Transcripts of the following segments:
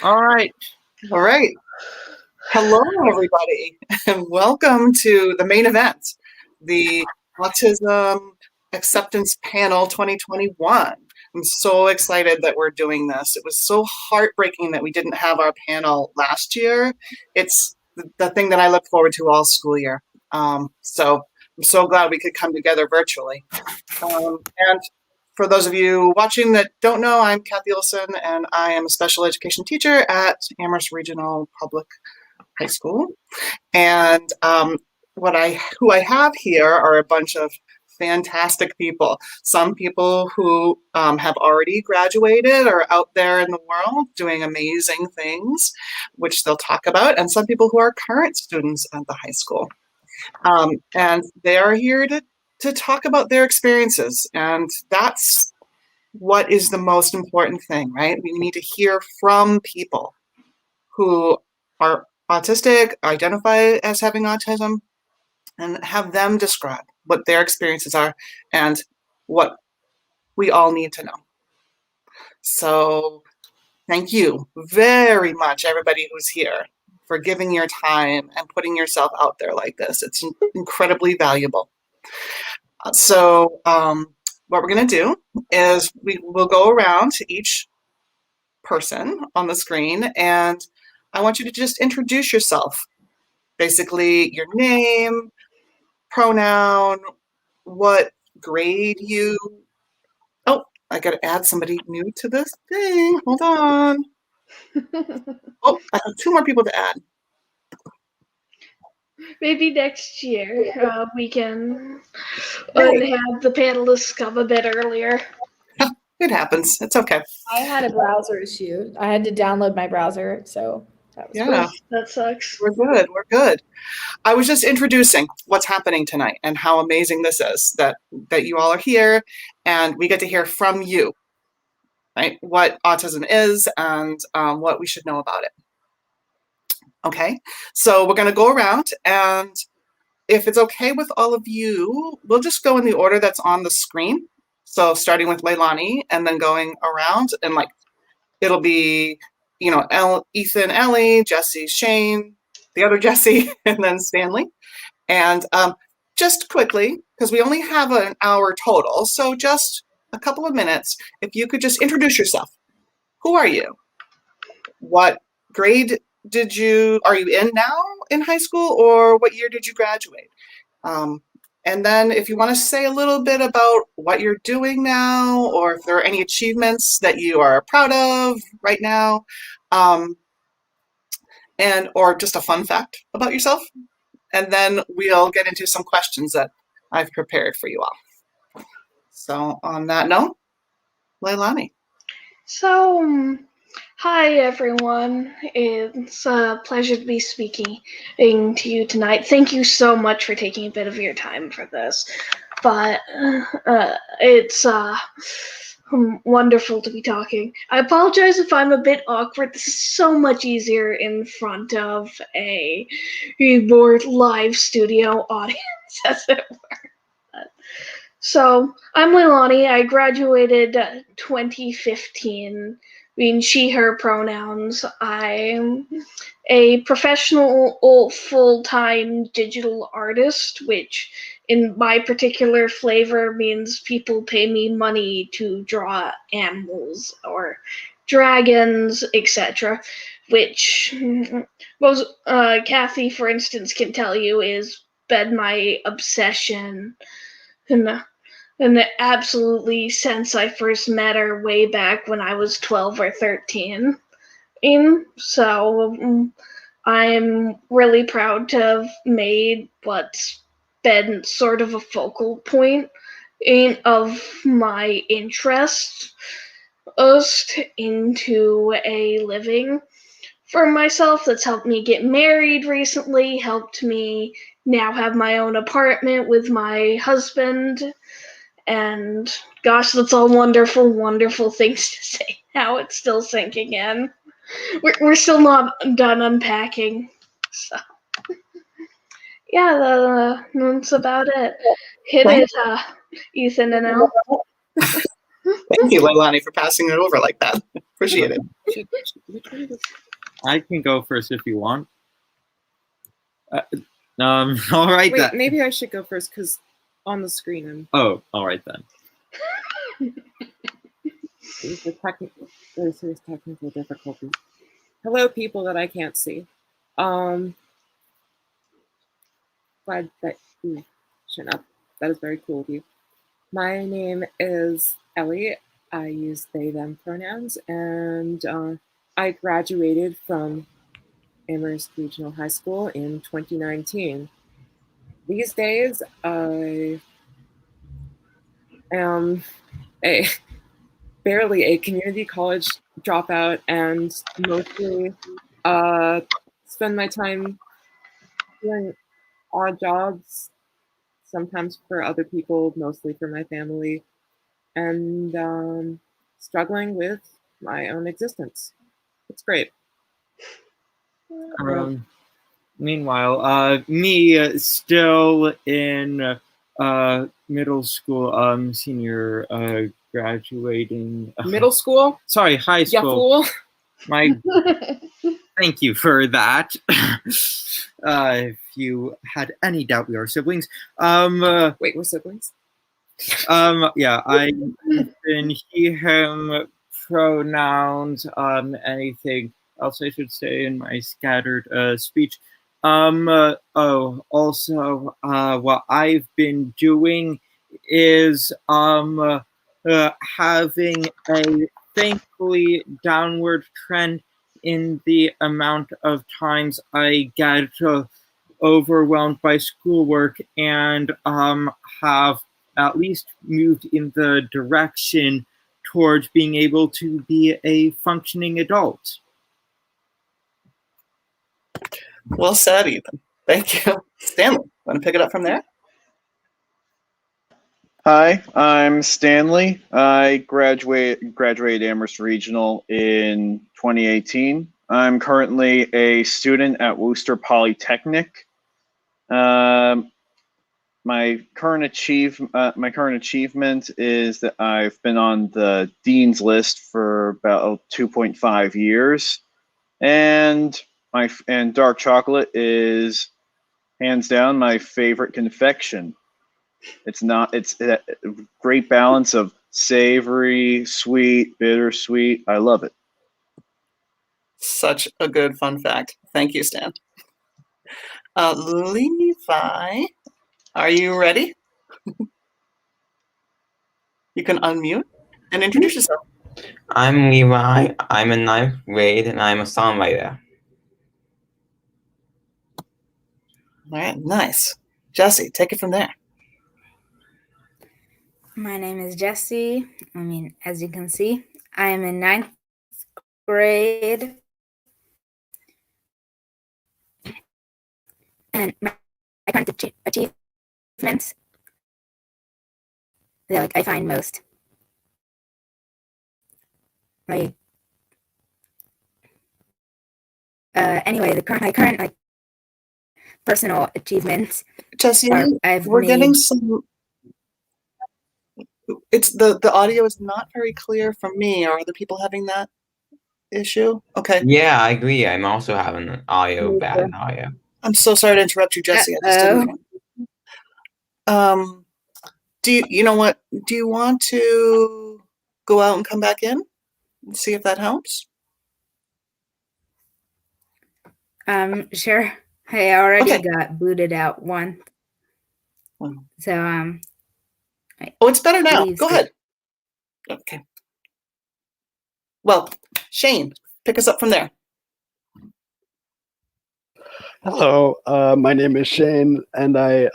All right. All right. Hello, everybody, and welcome to the main event, the Autism Acceptance Panel 2021. I'm so excited that we're doing this. It was so heartbreaking that we didn't have our panel last year. It's the thing that I look forward to all school year. So I'm so glad we could come together virtually. And for those of you watching that don't know, I'm Kathy Olson, and I am a special education teacher at Amherst Regional Public High School. And who I have here are a bunch of fantastic people. Some people who have already graduated or out there in the world doing amazing things, which they'll talk about, and some people who are current students at the high school. And they are here to talk about their experiences. And that's what is the most important thing, right? We need to hear from people who are autistic, identify as having autism, and have them describe what their experiences are and what we all need to know. So thank you very much, everybody who's here, for giving your time and putting yourself out there like this. It's incredibly valuable. So what we're going to do is we will go around to each person on the screen, and I want you to just introduce yourself. Basically, your name, pronoun, what grade you... Oh, I got to add somebody new to this thing. Hold on. Oh, I have two more people to add. Maybe next year we can have the panelists come a bit earlier. It happens. It's okay. I had a browser issue. I had to download my browser, so that was that sucks. We're good. We're good. I was just introducing what's happening tonight and how amazing this is that you all are here and we get to hear from you, right? What autism is and what we should know about it. Okay, so we're going to go around, and if it's okay with all of you, we'll just go in the order that's on the screen. So starting with Leilani and then going around, and like it'll be, you know, Ethan, Ellie, Jesse, Shane, the other Jesse, and then Stanley. And just quickly, because we only have an hour total, so just a couple of minutes, if you could just introduce yourself. Who are you? What grade are you in now in high school, or what year did you graduate? And then if you want to say a little bit about what you're doing now, or if there are any achievements that you are proud of right now, or just a fun fact about yourself. And then we'll get into some questions that I've prepared for you all. So on that note, Leilani. So, hi everyone. It's a pleasure to be speaking to you tonight. Thank you so much for taking a bit of your time for this. But it's wonderful to be talking. I apologize if I'm a bit awkward. This is so much easier in front of a more live studio audience, as it were. So, I'm Leilani. I graduated 2015. She, her pronouns. I'm a professional full-time digital artist, which in my particular flavor means people pay me money to draw animals or dragons, etc. Which Kathy, for instance, can tell you is been my obsession and absolutely since I first met her way back when I was 12 or 13. So I'm really proud to have made what's been sort of a focal point of my interest into a living for myself. That's helped me get married recently, helped me now have my own apartment with my husband. And gosh, that's all wonderful, wonderful things to say. Now it's still sinking in. We're still not done unpacking. So, yeah, that's about it. Hit it, Ethan and Elle. Thank you, Leilani, for passing it over like that. Appreciate it. Which one was? I can go first if you want. All right Wait, then. maybe I should go first because on the screen I'm. Oh, all right then. There's very serious technical difficulties. Hello, people that I can't see. Glad that you shut up. That is very cool of you. My name is Ellie. I use they, them pronouns, and I graduated from Amherst Regional High School in 2019. These days, I am barely a community college dropout and mostly spend my time doing odd jobs, sometimes for other people, mostly for my family, and struggling with my own existence. It's great. Meanwhile, me still in middle school, senior, graduating. Middle school? Sorry, high Ya school. fool. Thank you for that. If you had any doubt, we are siblings. Wait, we're siblings? Yeah, I in he, him pronouns, anything else I should say in my scattered speech. Also, what I've been doing is having a thankfully downward trend in the amount of times I get overwhelmed by schoolwork, and have at least moved in the direction towards being able to be a functioning adult. Well said, Ethan. Thank you. Stanley, want to pick it up from there? Hi, I'm Stanley. I graduated Amherst Regional in 2018. I'm currently a student at Worcester Polytechnic. My current achievement is that I've been on the dean's list for about 2.5 years, and dark chocolate is hands down my favorite confection. It's a great balance of savory, sweet, bittersweet. I love it. Such a good fun fact. Thank you, Stan. Levi, are you ready? You can unmute and introduce yourself. I'm Levi. I'm in 9th grade and I'm a songwriter. All right, nice. Jesse, take it from there. My name is Jesse. As you can see, I am in 9th grade. And my current achievements that I find most anyway, my current personal achievements. Jesse, we're getting some. It's the audio is not very clear from me. Are other people having that issue? Okay. Yeah, I agree. I'm also having bad audio. I'm so sorry to interrupt you, Jesse. I just didn't. You know what? Do you want to go out and come back in and see if that helps? Sure. I already got booted out once. So it's better now. Go ahead. Okay. Well, Shane, pick us up from there. Hello, my name is Shane, and I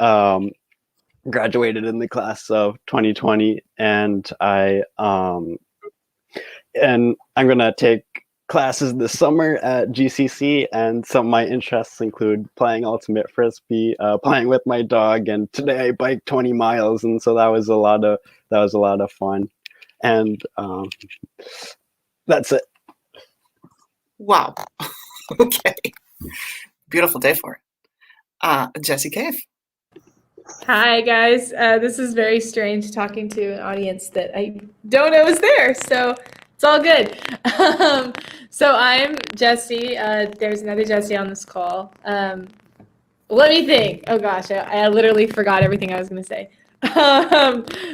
graduated in the class of 2020, and I'm gonna take classes this summer at GCC, and some of my interests include playing ultimate frisbee, playing with my dog, and today I biked 20 miles, and so that was a lot of fun, and that's it. Wow. Okay. Beautiful day for it. Jesse Cave. Hi guys. This is very strange talking to an audience that I don't know is there. So It's all good. So I'm Jesse. There's another Jesse on this call. Let me think. Oh gosh, I literally forgot everything I was going to say.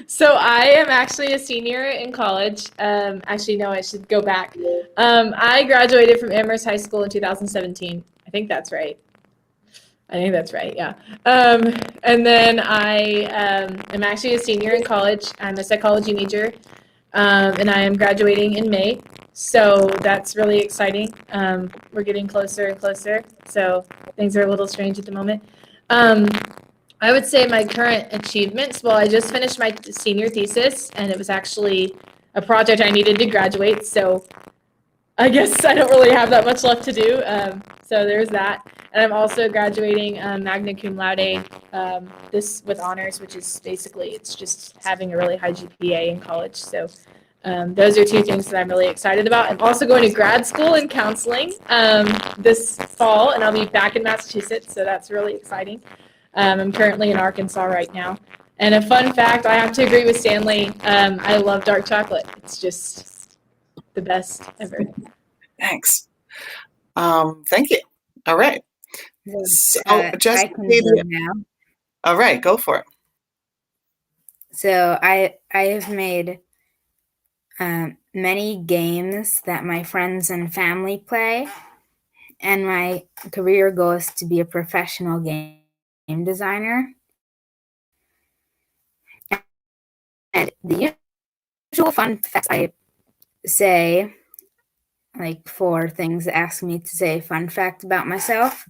So I am actually a senior in college. Actually, no, I should go back. I graduated from Amherst High School in 2017. I think that's right. Yeah. And then I am actually a senior in college. I'm a psychology major, and I am graduating in May. So that's really exciting. We're getting closer and closer. So things are a little strange at the moment. I would say my current achievements, well, I just finished my senior thesis, and it was actually a project I needed to graduate. So I guess I don't really have that much left to do. So there's that. And I'm also graduating magna cum laude this with honors, which is basically it's just having a really high GPA in college. So those are two things that I'm really excited about. I'm also going to grad school in counseling this fall, and I'll be back in Massachusetts. So that's really exciting. I'm currently in Arkansas right now. And a fun fact, I have to agree with Stanley. I love dark chocolate. It's just the best ever. Thanks. Thank you. All right. So, Jesse, I can go now. all right, go for it. So I have made many games that my friends and family play, and my career goal is to be a professional game designer. And the usual fun facts I say, like 4 things that ask me to say a fun fact about myself,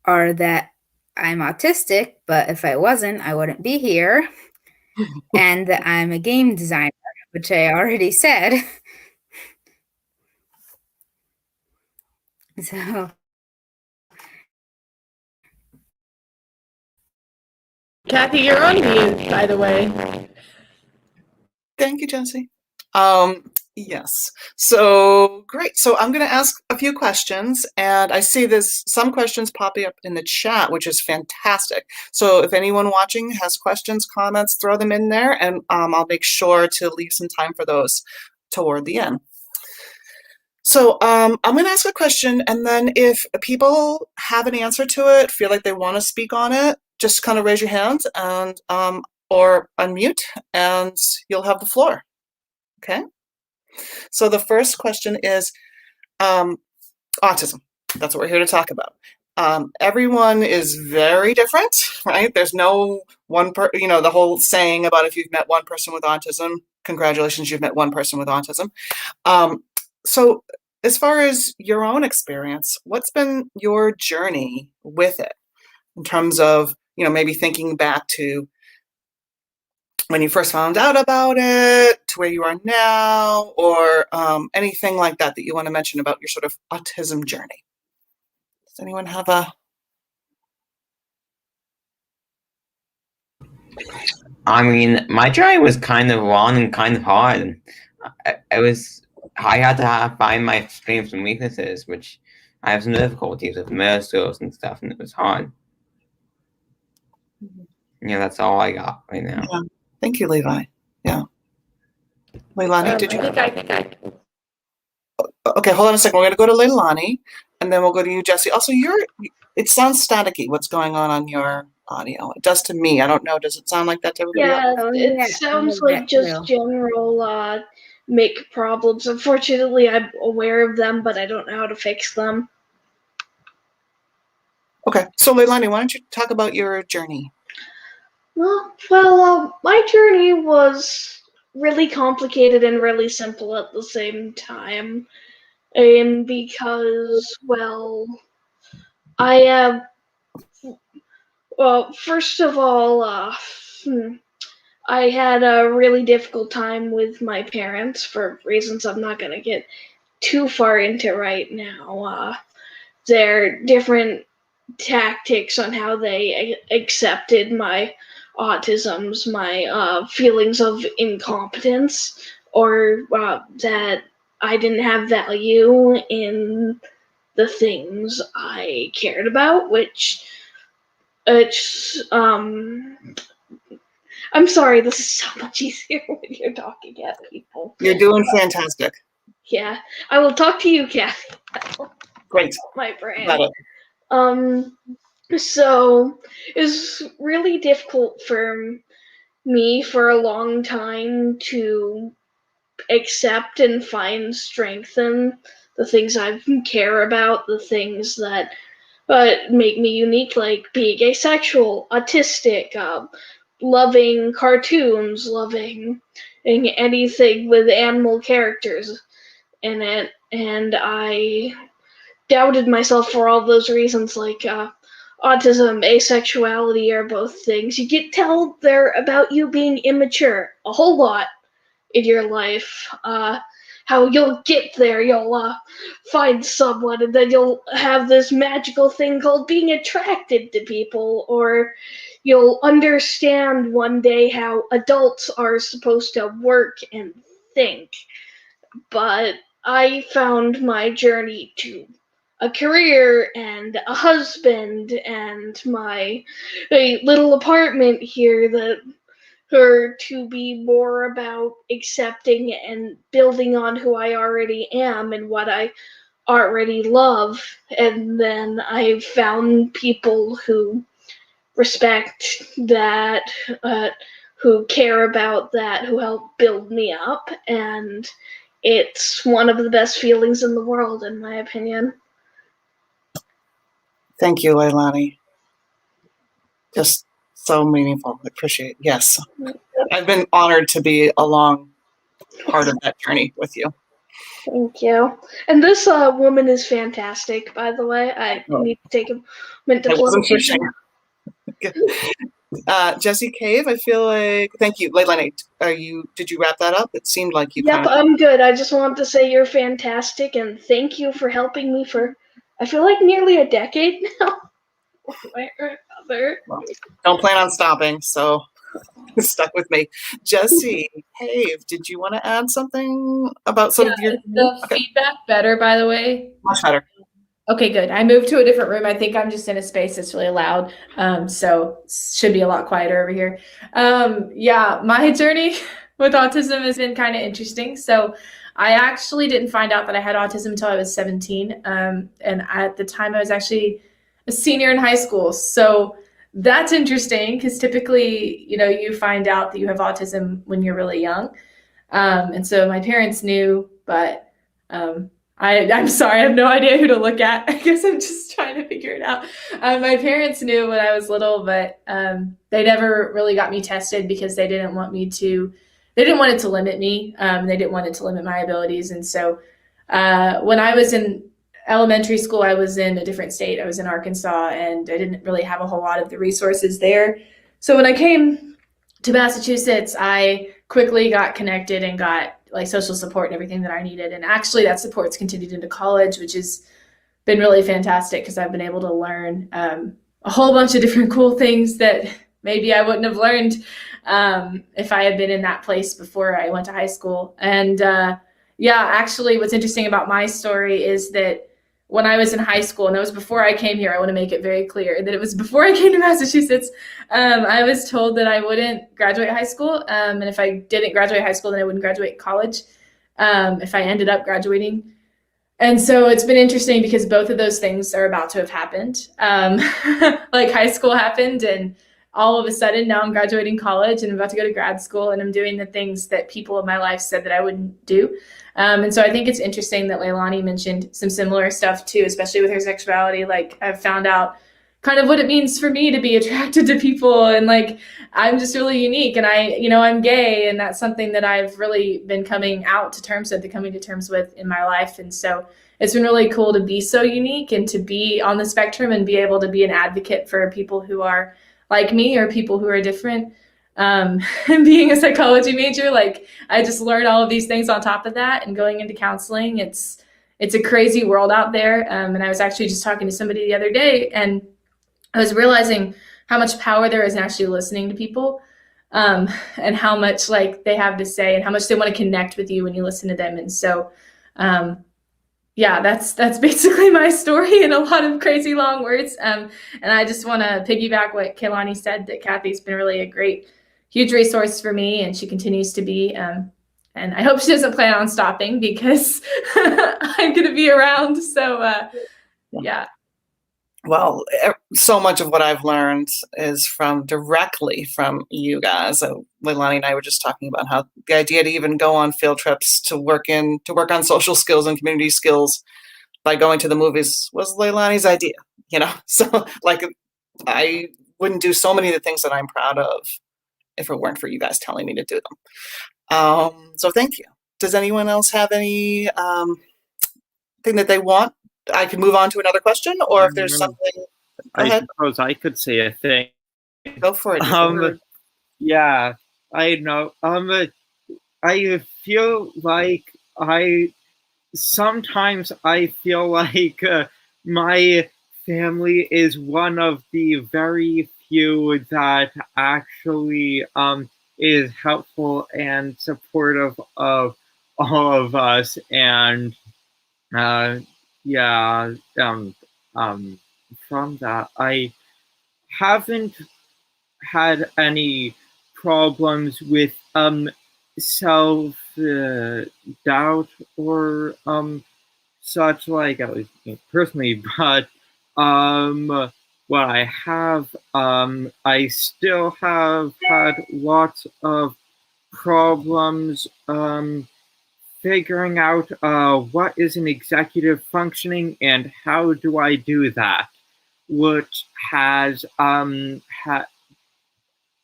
are that I'm autistic, but if I wasn't, I wouldn't be here. And that I'm a game designer, which I already said. So Kathy, you're on mute, by the way. Thank you, Jesse. Yes. So great. So I'm going to ask a few questions, and I see there's some questions popping up in the chat, which is fantastic. So if anyone watching has questions, comments, throw them in there, and I'll make sure to leave some time for those toward the end. So I'm going to ask a question, and then if people have an answer to it, feel like they want to speak on it, just kind of raise your hands and or unmute, and you'll have the floor. Okay. So the first question is autism. That's what we're here to talk about. Everyone is very different, right? There's no one the whole saying about if you've met one person with autism, congratulations, you've met one person with autism. So as far as your own experience, what's been your journey with it in terms of, maybe thinking back to when you first found out about it, to where you are now, or anything like that that you want to mention about your sort of autism journey? Does anyone have a... I mean, my journey was kind of long and kind of hard. I had to find my strengths and weaknesses, which I have some difficulties with motor skills and stuff, and it was hard. Yeah, that's all I got right now. Yeah. Thank you, Levi. Yeah. Leilani, did you... I think I Okay, hold on a second. We're going to go to Leilani, and then we'll go to you, Jesse. Also, it sounds staticky, what's going on your audio. It does to me. I don't know. Does it sound like that to everybody else? Yeah, it sounds like just general mic problems. Unfortunately, I'm aware of them, but I don't know how to fix them. Okay, so Leilani, why don't you talk about your journey? Well, my journey was really complicated and really simple at the same time. And because, I first of all, I had a really difficult time with my parents for reasons I'm not going to get too far into right now. Their different tactics on how they accepted my autisms, my feelings of incompetence, or that I didn't have value in the things I cared about, which I'm sorry, this is so much easier when you're talking at people. You're doing fantastic. Yeah, I will talk to you, Kathy. Great. My brain. Got it. So it's really difficult for me for a long time to accept and find strength in the things I care about, the things that make me unique, like being asexual, autistic, loving cartoons, loving anything with animal characters in it, and I doubted myself for all those reasons, like autism, asexuality are both things. You get told they're about you being immature a whole lot in your life. How you'll get there, you'll find someone, and then you'll have this magical thing called being attracted to people, or you'll understand one day how adults are supposed to work and think. But I found my journey to a career and a husband and my little apartment here that her to be more about accepting and building on who I already am and what I already love. And then I found people who respect that, who care about that, who help build me up. And it's one of the best feelings in the world, in my opinion. Thank you, Leilani. Just so meaningful. I appreciate it. Yes. I've been honored to be along part of that journey with you. Thank you. And this woman is fantastic, by the way. I need to take a minute to I plug wasn't her. fishing. Jesse Cave, I feel like. Thank you, Leilani. Did you wrap that up? It seemed like you. Yep, I'm good. I just wanted to say you're fantastic, and thank you for helping me for, I feel like, nearly a decade now. One way or another. Well, don't plan on stopping, so stuck with me. Jesse Cave, did you want to add something about sort of your? Is the feedback better, by the way? Much better. Okay, good. I moved to a different room. I think I'm just in a space that's really loud, so should be a lot quieter over here. Yeah, my journey with autism has been kind of interesting. So I actually didn't find out that I had autism until I was 17, and at the time I was actually a senior in high school. So that's interesting because typically, you find out that you have autism when you're really young, and so my parents knew, but I'm sorry, I have no idea who to look at. I guess I'm just trying to figure it out. My parents knew when I was little, but they never really got me tested because they didn't want it to limit me. They didn't want it to limit my abilities. And so when I was in elementary school, I was in a different state. I was in Arkansas, and I didn't really have a whole lot of the resources there. So when I came to Massachusetts, I quickly got connected and got like social support and everything that I needed. And actually that support's continued into college, which has been really fantastic because I've been able to learn a whole bunch of different cool things that maybe I wouldn't have learned if I had been in that place before I went to high school. And actually what's interesting about my story is that when I was in high school, and it was before I came here, I want to make it very clear that it was before I came to Massachusetts, I was told that I wouldn't graduate high school. And if I didn't graduate high school, then I wouldn't graduate college if I ended up graduating. And so it's been interesting because both of those things are about to have happened. Like high school happened, and all of a sudden now I'm graduating college and I'm about to go to grad school, and I'm doing the things that people in my life said that I wouldn't do. And so I think it's interesting that Leilani mentioned some similar stuff too, especially with her sexuality. Like I've found out kind of what it means for me to be attracted to people, and like I'm just really unique, and I'm gay, and that's something that I've really been coming to terms with in my life. And so it's been really cool to be so unique and to be on the spectrum and be able to be an advocate for people who are like me or people who are different. And being a psychology major, like I just learned all of these things on top of that, and going into counseling, it's a crazy world out there. And I was actually just talking to somebody the other day, and I was realizing how much power there is in actually listening to people, and how much like they have to say and how much they want to connect with you when you listen to them. And so, that's basically my story in a lot of crazy long words. And I just want to piggyback what Kaylani said, that Kathy's been really a great, huge resource for me, and she continues to be. And And I hope she doesn't plan on stopping because I'm going to be around. So, yeah. Well, so much of what I've learned is directly from you guys. Leilani and I were just talking about how the idea to even go on field trips to work on social skills and community skills by going to the movies was Leilani's idea, So like I wouldn't do so many of the things that I'm proud of if it weren't for you guys telling me to do them. So thank you. Does anyone else have any thing that they want? I can move on to another question, or if there's something, go ahead. Suppose I could say a thing. Go for it. Yeah, I know. I feel like sometimes I feel like my family is one of the very few that actually is helpful and supportive of all of us, and yeah, from that, I haven't had any problems with self doubt or such, like, at least personally, but what I have, I still have had lots of problems figuring out what is an executive functioning and how do I do that, which has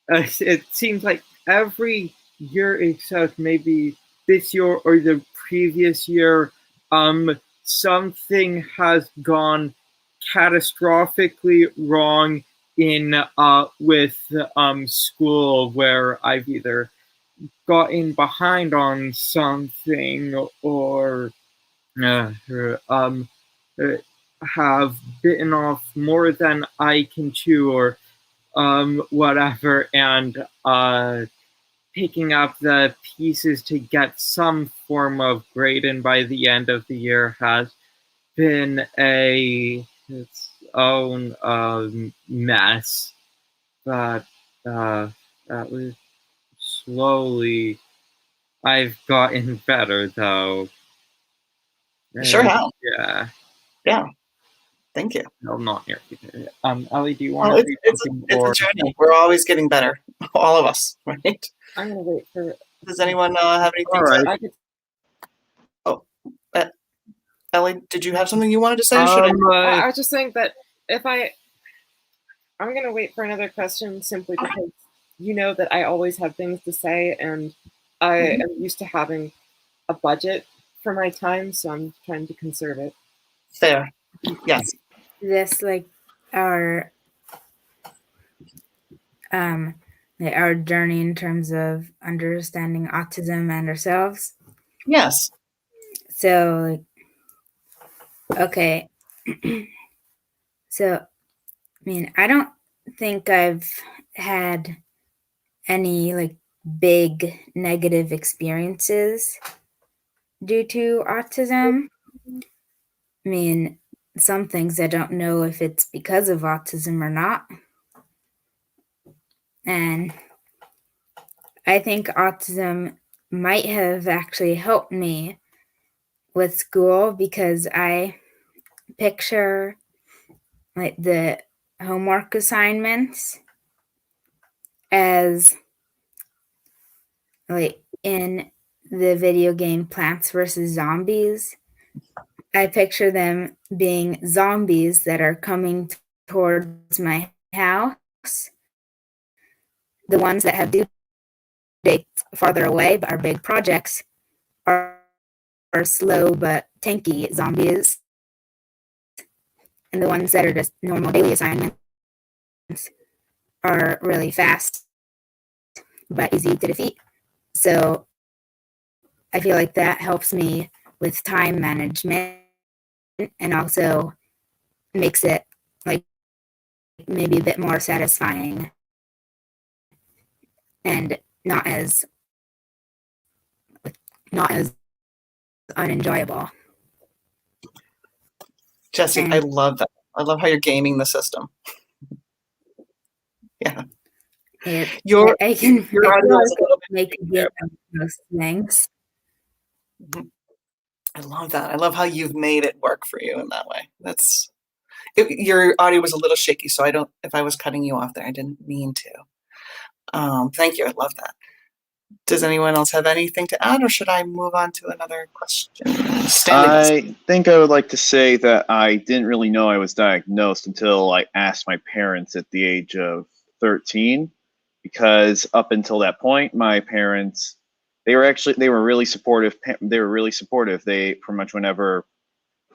it seems like every year except maybe this year or the previous year, something has gone catastrophically wrong in with school, where I've either gotten behind on something or have bitten off more than I can chew, or whatever, and picking up the pieces to get some form of grade in by the end of the year has been its own mess. But that was slowly. I've gotten better, though. Sure have. Yeah. Yeah. Thank you. No, not near. Ellie, do you want to it's a journey. We're always getting better. All of us, right? I'm gonna wait for. Does anyone have anything? All right. Ellie, did you have something you wanted to say? Should I was just saying that I'm gonna wait for another question simply because you know that I always have things to say, and I am used to having a budget for my time, so I'm trying to conserve it. Fair. Yes. This like our journey in terms of understanding autism and ourselves. Yes. So okay. So I mean, I don't think I've had any like big negative experiences due to autism. I mean, some things I don't know if it's because of autism or not. And I think autism might have actually helped me with school because I picture like the homework assignments as like in the video game Plants vs. Zombies. I picture them being zombies that are coming towards my house. The ones that have due dates farther away but are big projects are slow but tanky zombies. And the ones that are just normal daily assignments are really fast but easy to defeat. So I feel like that helps me with time management and also makes it like maybe a bit more satisfying and not as unenjoyable. Jesse, I love that. I love how you're gaming the system. Yeah. I can make a game of most things. Mhm. I love that. I love how you've made it work for you in that way. Your audio was a little shaky, so if I was cutting you off there, I didn't mean to. Thank you. I love that. Does anyone else have anything to add, or should I move on to another question? Stanley. I think I would like to say that I didn't really know I was diagnosed until I asked my parents at the age of 13, because up until that point, my parents, they were really supportive. They were really supportive. They pretty much whenever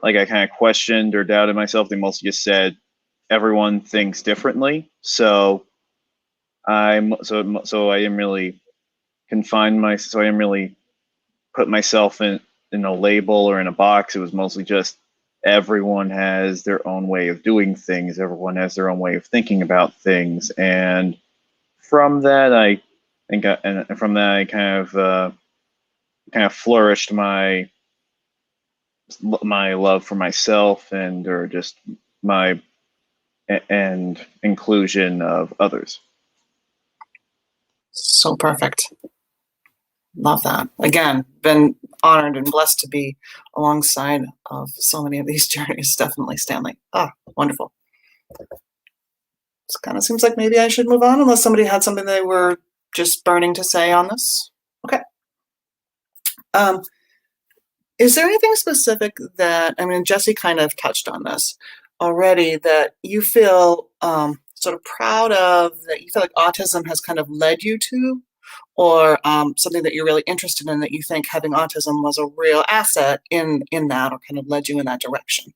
like I kind of questioned or doubted myself, they mostly just said everyone thinks differently. So I didn't really so I didn't really put myself in a label or in a box. It was mostly just everyone has their own way of doing things. Everyone has their own way of thinking about things, and from that, I think, and from that, I kind of flourished my love for myself or just my and inclusion of others. So perfect. Love that. Again, been honored and blessed to be alongside of so many of these journeys. Definitely, Stanley. Wonderful. It kind of seems like maybe I should move on unless somebody had something they were just burning to say on this. Okay. Is there anything specific that, I mean, Jesse kind of touched on this already, that you feel sort of proud of, that you feel like autism has kind of led you to, or something that you're really interested in that you think having autism was a real asset in that, or kind of led you in that direction?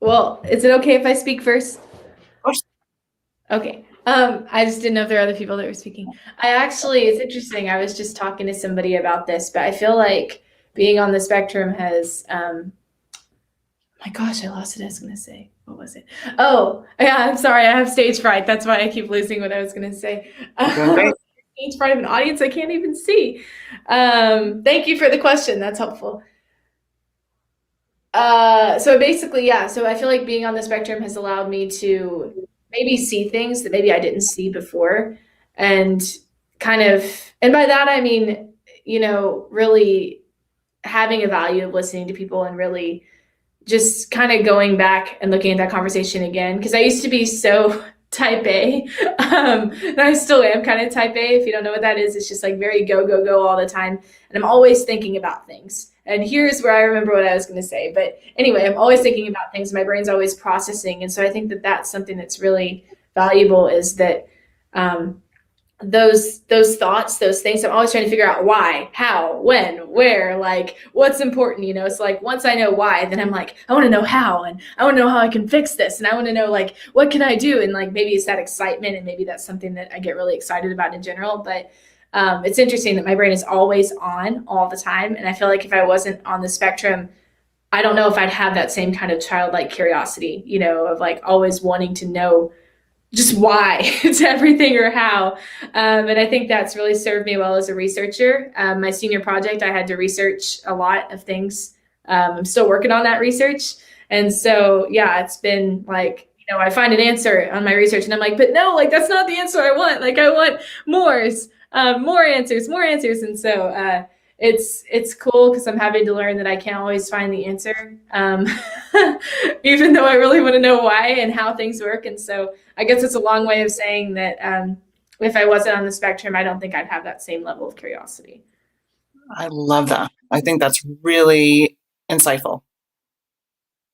Well, is it okay if I speak first? Of course. Okay. I just didn't know if there are other people that were speaking. It's interesting. I was just talking to somebody about this, but I feel like being on the spectrum has, my gosh, I lost what I was going to say. What was it? Oh, yeah, I'm sorry. I have stage fright. That's why I keep losing what I was going to say. Stage fright of an audience I can't even see. Thank you for the question. That's helpful. So basically, yeah. So I feel like being on the spectrum has allowed me to maybe see things that maybe I didn't see before. And and by that, I mean, really having a value of listening to people and really just kind of going back and looking at that conversation again. Cause I used to be so type A. And I still am kind of type A. If you don't know what that is, it's just like very go, go, go all the time. And I'm always thinking about things. And here's where I remember what I was going to say. But anyway, I'm always thinking about things. My brain's always processing. And so I think that that's something that's really valuable, is that those thoughts, those things, I'm always trying to figure out why, how, when, where, like what's important, So like once I know why, then I'm like, I want to know how, and I want to know how I can fix this. And I want to know like, what can I do? And like, maybe it's that excitement, and maybe that's something that I get really excited about in general. But it's interesting that my brain is always on all the time. And I feel like if I wasn't on the spectrum, I don't know if I'd have that same kind of childlike curiosity, of like always wanting to know just why to everything or how. And I think that's really served me well as a researcher. My senior project, I had to research a lot of things. I'm still working on that research. And so, yeah, it's been like, I find an answer on my research and I'm like, but no, like, that's not the answer I want. Like, I want more answers. And so it's cool because I'm having to learn that I can't always find the answer, even though I really want to know why and how things work. And so I guess it's a long way of saying that if I wasn't on the spectrum, I don't think I'd have that same level of curiosity. I love that. I think that's really insightful.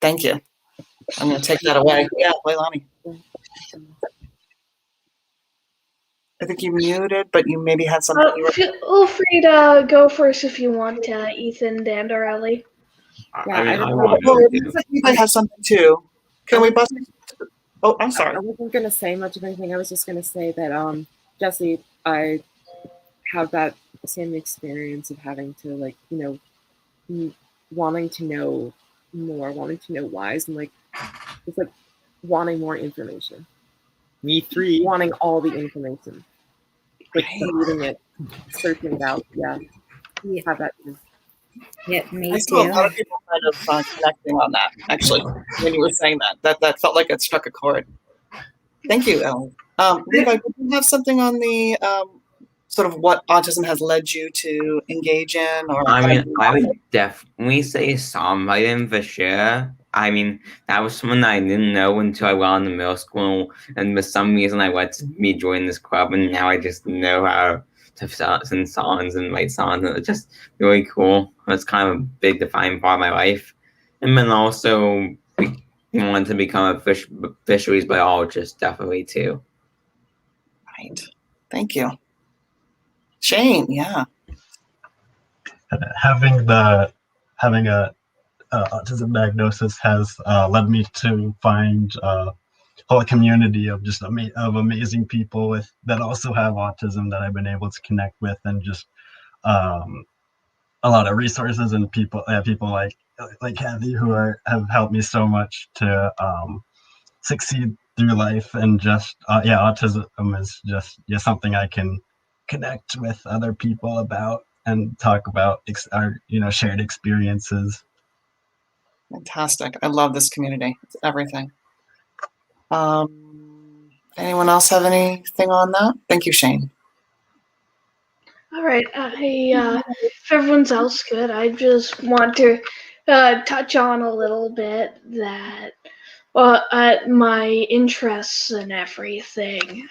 Thank you. I'm going to take that away. Yeah, Leilani. I think you muted, but you maybe had something. Feel free to go first if you want, Ethan, Dan, or Ellie. Ethan has something too. Can we bust? Oh, I'm sorry. I wasn't going to say much of anything. I was just going to say that, Jesse, I have that same experience of having to, like, wanting to know more, wanting to know whys, and like, it's like wanting more information. Me three. Wanting all the information. Like reading it, searching it out. Yeah. You have that too. Yeah, me I too. saw a lot of people kind of connecting on that, actually, when you were saying that. That felt like it struck a chord. Thank you, Ellen. Levi, did you have something on the sort of what autism has led you to engage in? Or I mean, I would definitely say songwriting for sure. I mean, that was something that I didn't know until I went on to middle school, and for some reason I went to be join this club, and now I just know how to sing songs and write songs, and it's just really cool. It's kind of a big defining part of my life. And then also wanted to become a fisheries biologist, definitely too. Right. Thank you. Shane, yeah. Having a autism diagnosis has led me to find a whole community of just amazing people that also have autism that I've been able to connect with, and just a lot of resources and people like Kathy who have helped me so much to succeed through life. And just autism is just something I can connect with other people about and talk about our shared experiences. Fantastic. I love this community. It's everything. Anyone else have anything on that? Thank you, Shane. All right. If everyone's else good, I just want to touch on a little bit that my interests and everything.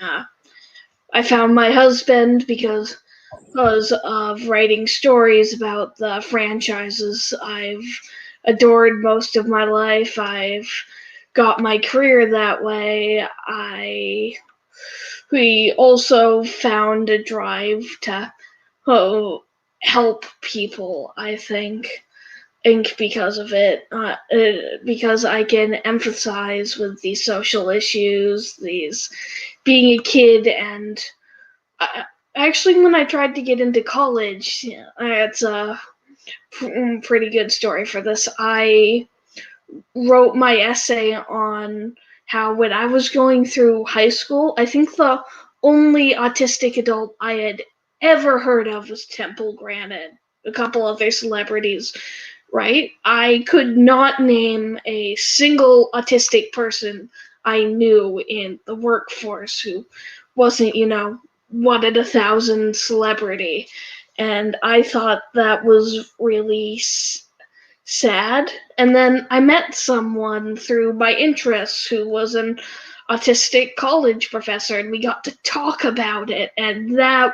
I found my husband because of writing stories about the franchises I've adored most of my life. I've got my career that way. We also found a drive to help people, I think because of it, because I can empathize with these social issues, these being a kid, and actually when I tried to get into college, it's a pretty good story for this. I wrote my essay on how when I was going through high school, I think the only autistic adult I had ever heard of was Temple Grandin, a couple other celebrities, right? I could not name a single autistic person I knew in the workforce who wasn't, one in 1,000 celebrity. And I thought that was really sad. And then I met someone through my interests who was an autistic college professor, and we got to talk about it, and that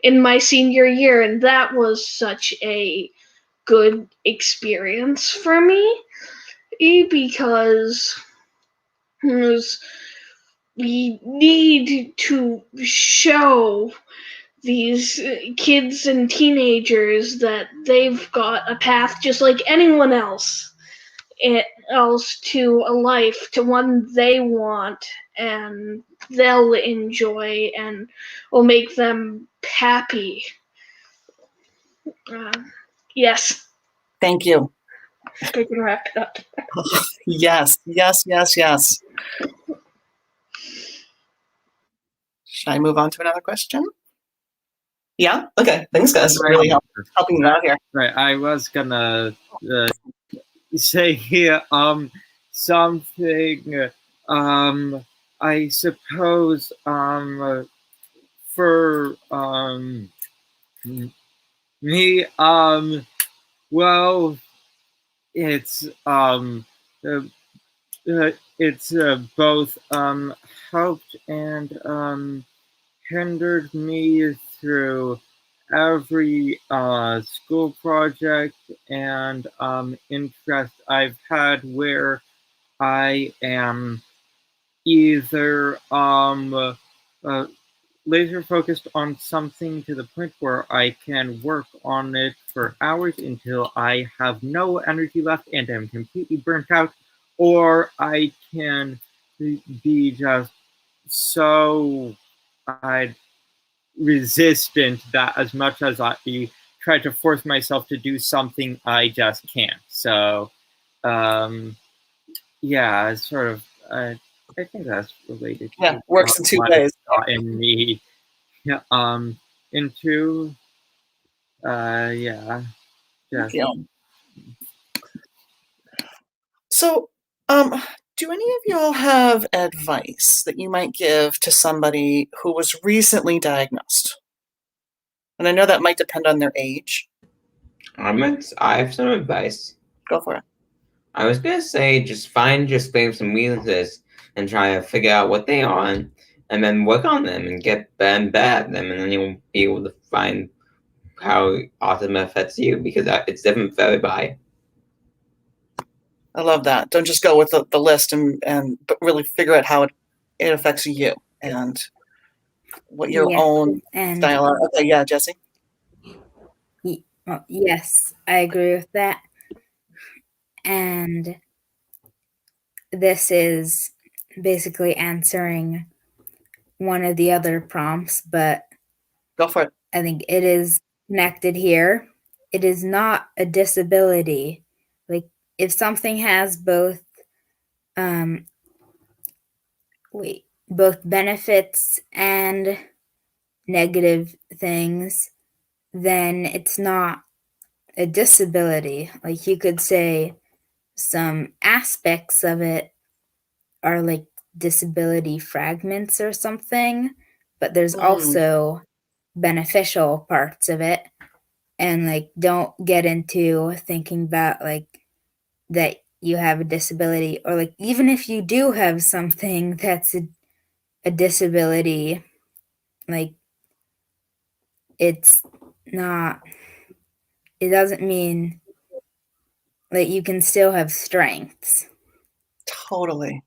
in my senior year, and that was such a good experience for me because we need to show these kids and teenagers that they've got a path just like anyone else to a life, to one they want and they'll enjoy and will make them happy. Yes. Thank you. I can wrap it up. Yes. Should I move on to another question? Yeah? Okay. Thanks, guys. Really helping me out here. Right. I was gonna say here something I suppose for me well it's both helped and hindered me through every school project and interest I've had where I am either laser focused on something to the point where I can work on it for hours until I have no energy left and am completely burnt out, or I can be just so resistant that as much as I try to force myself to do something, I just can't. So, yeah, it's sort of, I think that's related to Yeah, works in two ways. In me, yeah, into, yeah. Thank you. So, do any of y'all have advice that you might give to somebody who was recently diagnosed? And I know that might depend on their age. I have some advice. Go for it. I was gonna say just find your strengths and weaknesses and try to figure out what they are and then work on them and get better and better at them, and then you'll be able to find how autism affects you, because it's different for everybody. I love that. Don't just go with the list but really figure out how it affects you and what your own style are. Okay, yeah, Jesse? Yes, I agree with that. And this is basically answering one of the other prompts, but go for it. I think it is connected here. It is not a disability. Like, if something has both benefits and negative things, then it's not a disability. Like, you could say some aspects of it are like disability fragments or something, but there's also beneficial parts of it. And like, don't get into thinking about like that you have a disability, or like, even if you do have something that's a disability, like, it doesn't mean that you can still have strengths. Totally.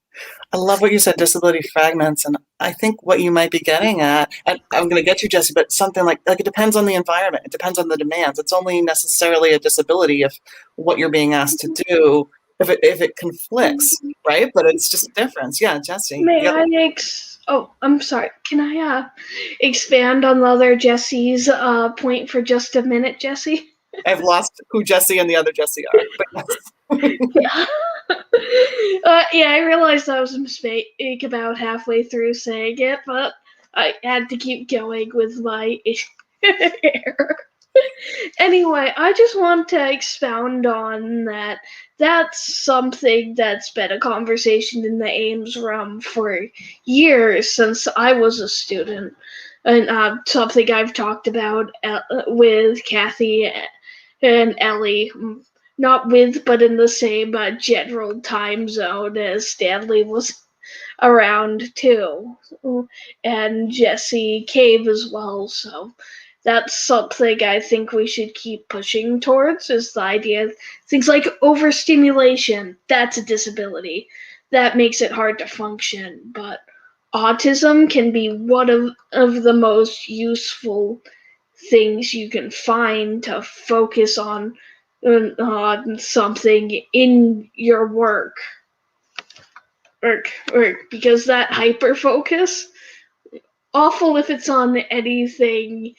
I love what you said, disability fragments, and I think what you might be getting at, and I'm going to get you, Jesse, but something like it depends on the environment. It depends on the demands. It's only necessarily a disability if what you're being asked to do, if it conflicts, right? But it's just a difference. Yeah, Jesse. I'm sorry. Can I expand on the other Jesse's point for just a minute, Jesse? I've lost who Jesse and the other Jesse are. But yes. Yeah, I realized I was a mistake about halfway through saying it, but I had to keep going with my error. Anyway, I just want to expound on that. That's something that's been a conversation in the Ames room for years since I was a student, and something I've talked about with Kathy and Ellie. Not with, but in the same general time zone as Stanley was around too, and Jesse Cave as well. So that's something I think we should keep pushing towards, is the idea of things like overstimulation. That's a disability. That makes it hard to function, but autism can be one of the most useful things you can find to focus on something in your work, or because that hyper focus, awful if it's on anything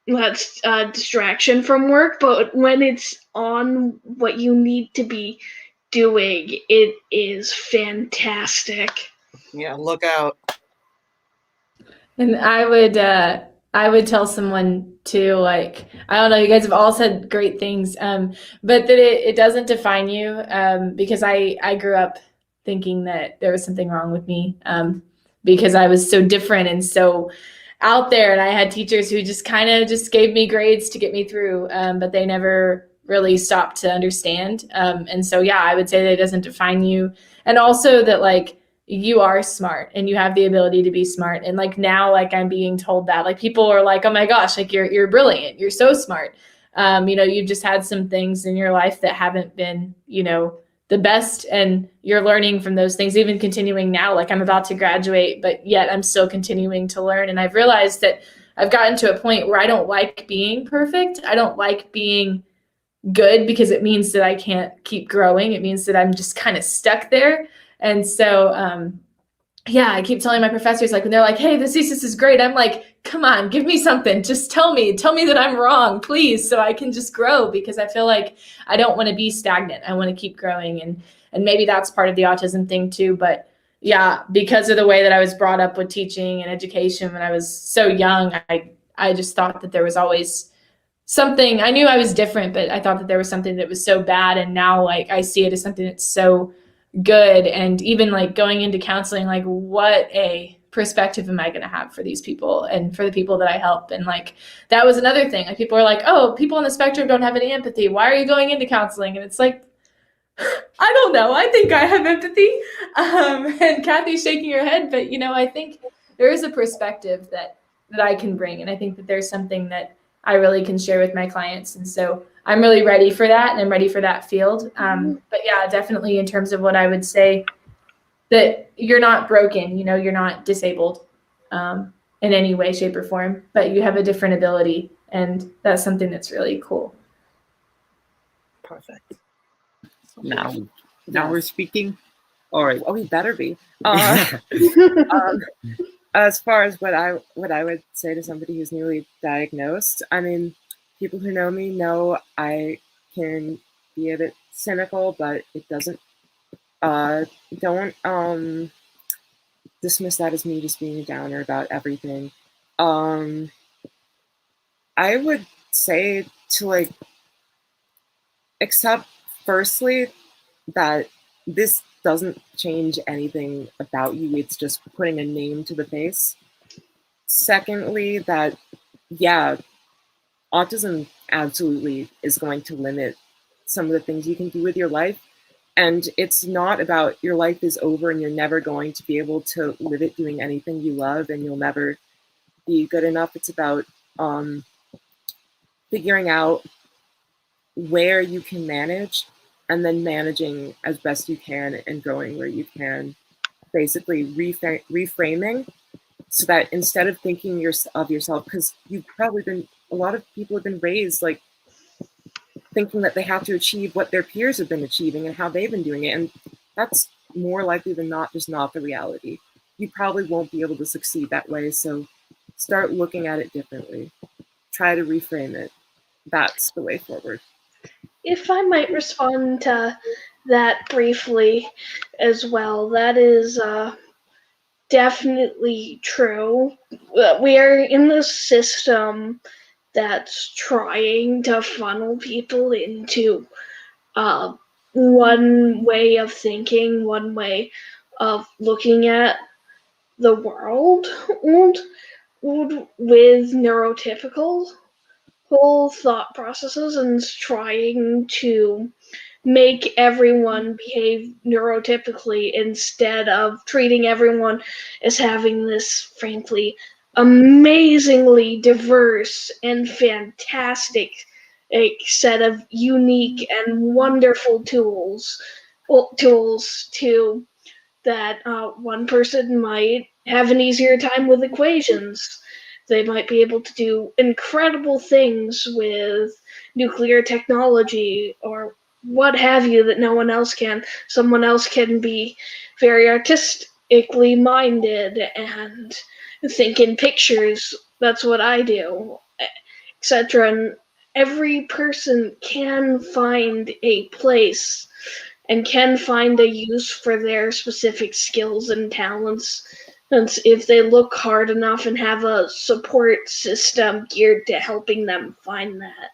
that's a distraction from work, but when it's on what you need to be doing, it is fantastic. Yeah, look out. And I would tell someone to, like, I don't know, you guys have all said great things, but that it doesn't define you, because I grew up thinking that there was something wrong with me, because I was so different and so out there, and I had teachers who just kind of just gave me grades to get me through, but they never really stopped to understand. And so, yeah, I would say that it doesn't define you. And also that, like, you are smart and you have the ability to be smart. And like now, like I'm being told that, like, people are like, oh my gosh, like you're brilliant. You're so smart. You've just had some things in your life that haven't been, the best, and you're learning from those things, even continuing now. Like, I'm about to graduate, but yet I'm still continuing to learn. And I've realized that I've gotten to a point where I don't like being perfect. I don't like being good, because it means that I can't keep growing. It means that I'm just kind of stuck there. And so, I keep telling my professors, like, when they're like, hey, this thesis is great, I'm like, come on, give me something. Just tell me that I'm wrong, please, so I can just grow, because I feel like I don't want to be stagnant. I want to keep growing. And maybe that's part of the autism thing too. But yeah, because of the way that I was brought up with teaching and education when I was so young, I just thought that there was always something. I knew I was different, but I thought that there was something that was so bad. And now, like, I see it as something that's so good. And even like going into counseling, like, what a perspective am I going to have for these people and for the people that I help? And like, that was another thing. Like, people are like, oh, people on the spectrum don't have any empathy. Why are you going into counseling? And it's like, I don't know. I think I have empathy. And Kathy's shaking her head, but you know, I think there is a perspective that I can bring. And I think that there's something that I really can share with my clients. And so I'm really ready for that, and I'm ready for that field. But yeah, definitely in terms of what I would say, that you're not broken, you know, you're not disabled in any way, shape, or form, but you have a different ability. And that's something that's really cool. Perfect. Now we're speaking. All right. Oh, we better be. As far as what I would say to somebody who's newly diagnosed, I mean, people who know me know I can be a bit cynical, but it doesn't. Don't dismiss that as me just being a downer about everything. I would say to like accept firstly that this doesn't change anything about you. It's just putting a name to the face. Secondly, that, yeah, autism absolutely is going to limit some of the things you can do with your life. And it's not about your life is over and you're never going to be able to live it doing anything you love and you'll never be good enough. It's about figuring out where you can manage and then managing as best you can and growing where you can. Basically reframing so that instead of thinking of yourself, because you've probably been, a lot of people have been raised like thinking that they have to achieve what their peers have been achieving and how they've been doing it. And that's more likely than not just not the reality. You probably won't be able to succeed that way. So start looking at it differently. Try to reframe it. That's the way forward. If I might respond to that briefly as well, that is definitely true. We are in this system that's trying to funnel people into one way of thinking, one way of looking at the world, and with neurotypical whole thought processes, and trying to make everyone behave neurotypically instead of treating everyone as having this, frankly, amazingly diverse and fantastic set of unique and wonderful tools to that one person might have an easier time with equations. They might be able to do incredible things with nuclear technology or what have you that no one else can. Someone else can be very artistically minded and think in pictures. That's what I do, etc. And every person can find a place and can find a use for their specific skills and talents. And if they look hard enough and have a support system geared to helping them find that.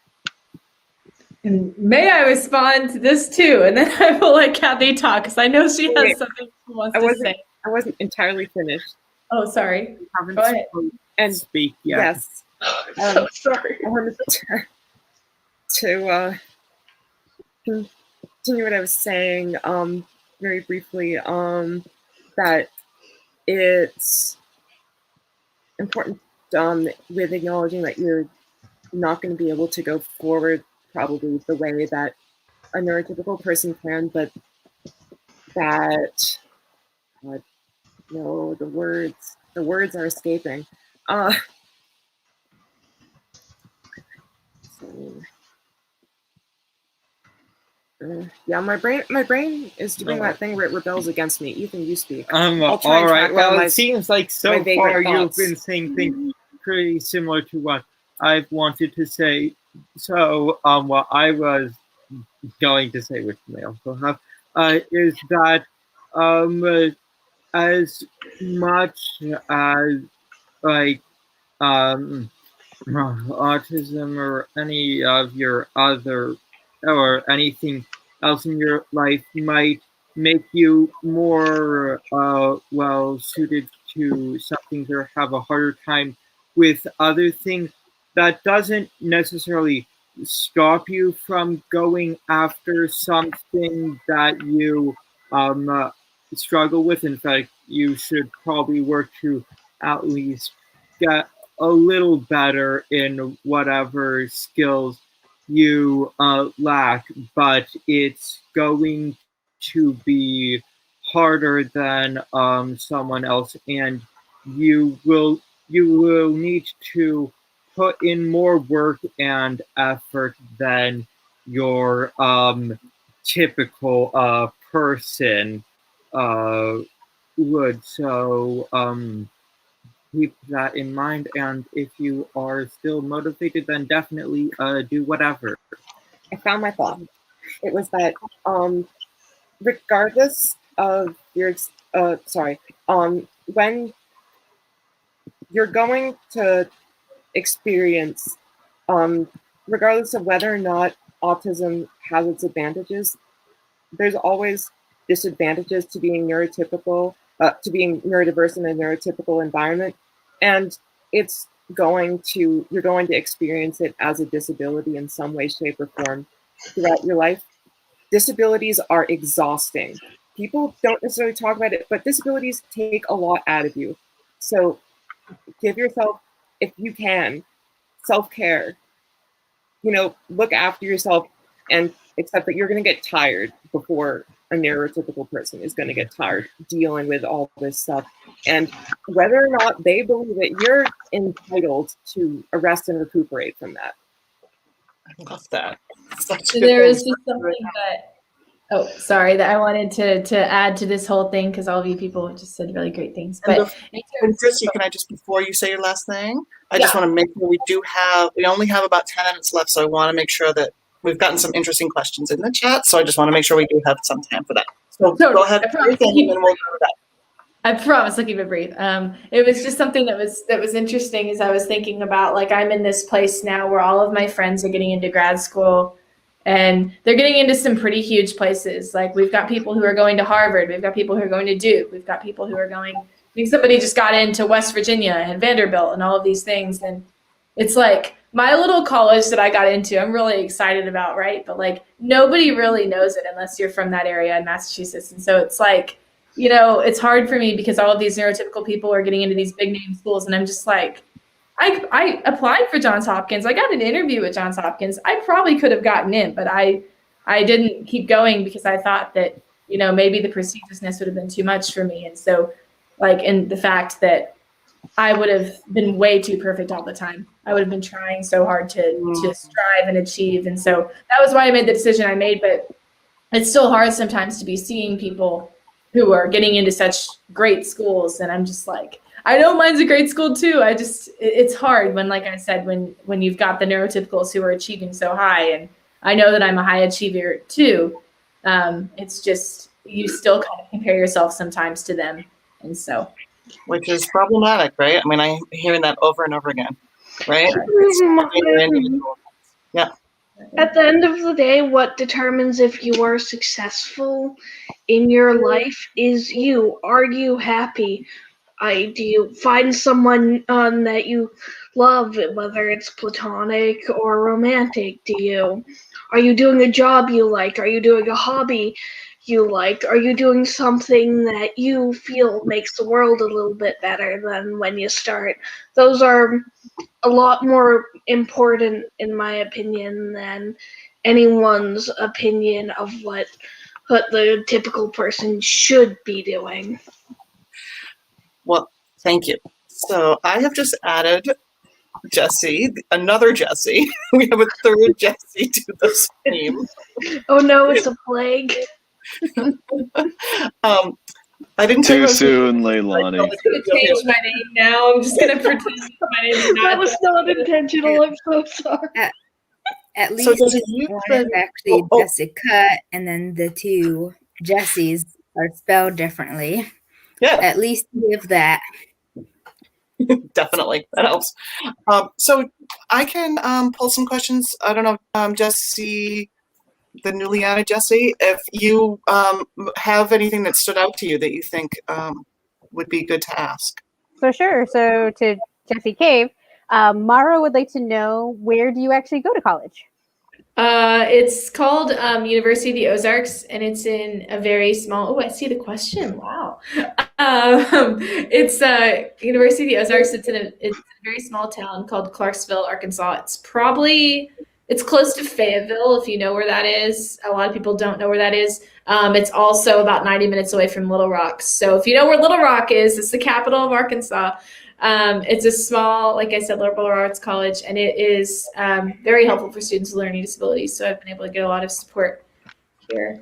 And may I respond to this too? And then I will let Kathy talk because I know she has something she wants to say. I wasn't entirely finished. Oh, sorry. Haven't Go ahead. And speak yet. yes, So sorry. I wanted to continue what I was saying very briefly, that it's important with acknowledging that you're not going to be able to go forward probably the way that a neurotypical person can, but that no, the words are escaping. Yeah, my brain is doing that thing where it rebels against me. Ethan, you speak. All right. Well, it seems like so far you've been saying things pretty similar to what I've wanted to say. So, what I was going to say, which may also have, is that as much as like autism or any of your other or anything else in your life might make you more well suited to some things or have a harder time with other things, that doesn't necessarily stop you from going after something that you struggle with. In fact, you should probably work to at least get a little better in whatever skills you lack, but it's going to be harder than someone else, and you will need to put in more work and effort than your typical person uh, would. So keep that in mind, and if you are still motivated, then definitely do whatever. I found my thought. It was that regardless of your when you're going to experience regardless of whether or not autism has its advantages, there's always disadvantages to being neurotypical, to being neurodiverse in a neurotypical environment, and you're going to experience it as a disability in some way, shape, or form throughout your life. Disabilities are exhausting. People don't necessarily talk about it, but disabilities take a lot out of you. So give yourself, if you can, self-care. Look after yourself and accept that you're going to get tired before a neurotypical person is going to get tired dealing with all this stuff. And whether or not they believe it, you're entitled to a rest and recuperate from that. I love that. So there was just something that I wanted to add to this whole thing, because all of you people just said really great things. But and Chrissy, can I just, before you say your last thing, I just want to make sure we only have about 10 minutes left, so I want to make sure that we've gotten some interesting questions in the chat, so I just want to make sure we do have some time for that. So go ahead, and then we'll go to that. I promise I'll keep it brief. It was just something that was interesting as I was thinking about, like, I'm in this place now where all of my friends are getting into grad school, and they're getting into some pretty huge places. Like, we've got people who are going to Harvard, we've got people who are going to Duke, we've got people who are going, I think somebody just got into West Virginia and Vanderbilt and all of these things. And it's like, my little college that I got into, I'm really excited about, right? But like, nobody really knows it unless you're from that area in Massachusetts. And so it's like, it's hard for me because all of these neurotypical people are getting into these big name schools, and I'm just like, I applied for Johns Hopkins. I got an interview at Johns Hopkins. I probably could have gotten in, but I didn't keep going because I thought that, maybe the prestigiousness would have been too much for me. And so, and the fact that I would have been way too perfect all the time. I would have been trying so hard to strive and achieve. And so that was why I made the decision I made. But it's still hard sometimes to be seeing people who are getting into such great schools. And I'm just like, I know mine's a great school too. It's hard when, like I said, when you've got the neurotypicals who are achieving so high, and I know that I'm a high achiever too. It's just, you still kind of compare yourself sometimes to them. And so, which is problematic, right? I mean, I'm hearing that over and over again, right? Yeah. At the end of the day, what determines if you are successful in your life is you. Are you happy? Do you find someone that you love, whether it's platonic or romantic? Are you doing a job you like? Are you doing a hobby you like? Are you doing something that you feel makes the world a little bit better than when you start? Those are a lot more important, in my opinion, than anyone's opinion of what the typical person should be doing. Well, thank you. So I have just added Jesse, another Jesse. We have a third Jesse to the team. Oh no, it's a plague. I didn't too soon, Leilani. I'm going to change my name now. I'm just going to pretend my name is not. That was not intentional. I'm so sorry. At least one is actually Jessica, and then the two Jessies are spelled differently. Yeah. At least give that. Definitely. That helps. So I can pull some questions. I don't know, Jesse, the newly added Jesse, if you have anything that stood out to you that you think would be good to ask. So sure. So to Jesse Cave, Mara would like to know, where do you actually go to college? It's called University of the Ozarks, and it's in a very small. Oh, I see the question. Wow. It's University of the Ozarks. It's a very small town called Clarksville, Arkansas. It's close to Fayetteville, if you know where that is. A lot of people don't know where that is. It's also about 90 minutes away from Little Rock. So if you know where Little Rock is, it's the capital of Arkansas. It's a small, like I said, liberal arts college, and it is very helpful for students with learning disabilities. So I've been able to get a lot of support here.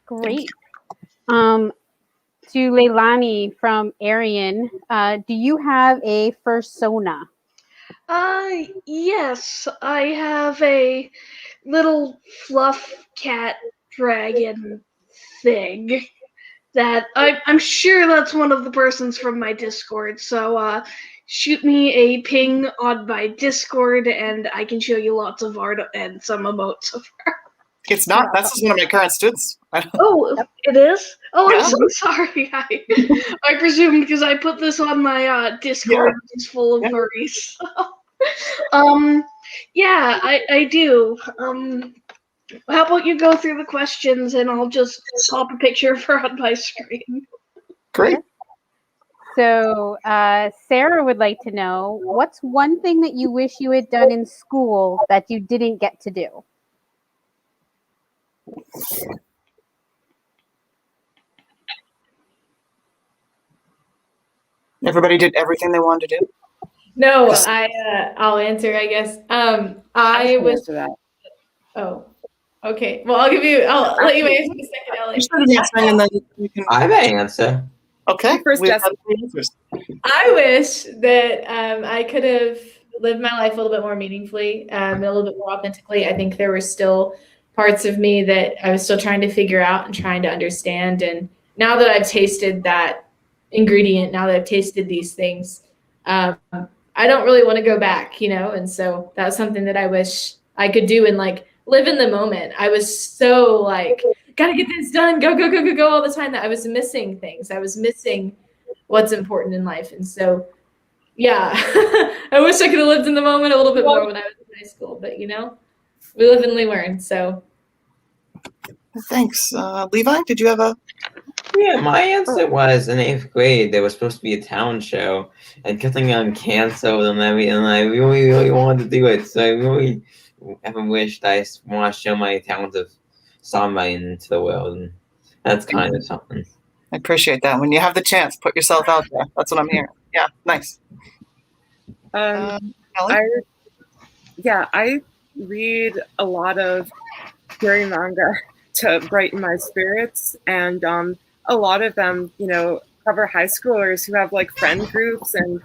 Great. To Leilani from Arian, do you have a fursona? Yes, I have a little fluff cat dragon thing that I'm sure that's one of the persons from my Discord. So shoot me a ping on my Discord and I can show you lots of art and some emotes of her. It's not. That's just one of my current students. Oh, it is? Oh, Yeah. I'm so sorry. I presumed because I put this on my Discord, which is full of furries. Yeah, I do. How about you go through the questions and I'll just pop a picture of her on my screen. Great. So Sarah would like to know, what's one thing that you wish you had done in school that you didn't get to do? Everybody did everything they wanted to do. No, I'll answer, I guess. I was. Answer that. Oh, okay. Well, I'll let you answer the second, Ellie. You started answering, and then you can. I have an answer. Okay. First, we have Jesse. three answers. I wish that I could have lived my life a little bit more meaningfully, a little bit more authentically. I think there were still parts of me that I was still trying to figure out and trying to understand. And now that I've tasted that ingredient, now that I've tasted these things, I don't really want to go back, and so that's something that I wish I could do and like live in the moment. I was so like, gotta get this done, go all the time, that I was missing things. I was missing what's important in life. And so, yeah, I wish I could have lived in the moment a little bit more when I was in high school, but we live and we learn. So Thanks. Levi, did you have a? Yeah, my answer was in 8th grade, there was supposed to be a talent show, and something got canceled, and I really, really wanted to do it. So I really ever wished I want to show my talent of songwriting to the world, and that's kind of something. I appreciate that. When you have the chance, put yourself out there. That's what I'm hearing. Yeah, nice. Ellie? I read a lot of scary manga to brighten my spirits, and a lot of them, cover high schoolers who have like friend groups and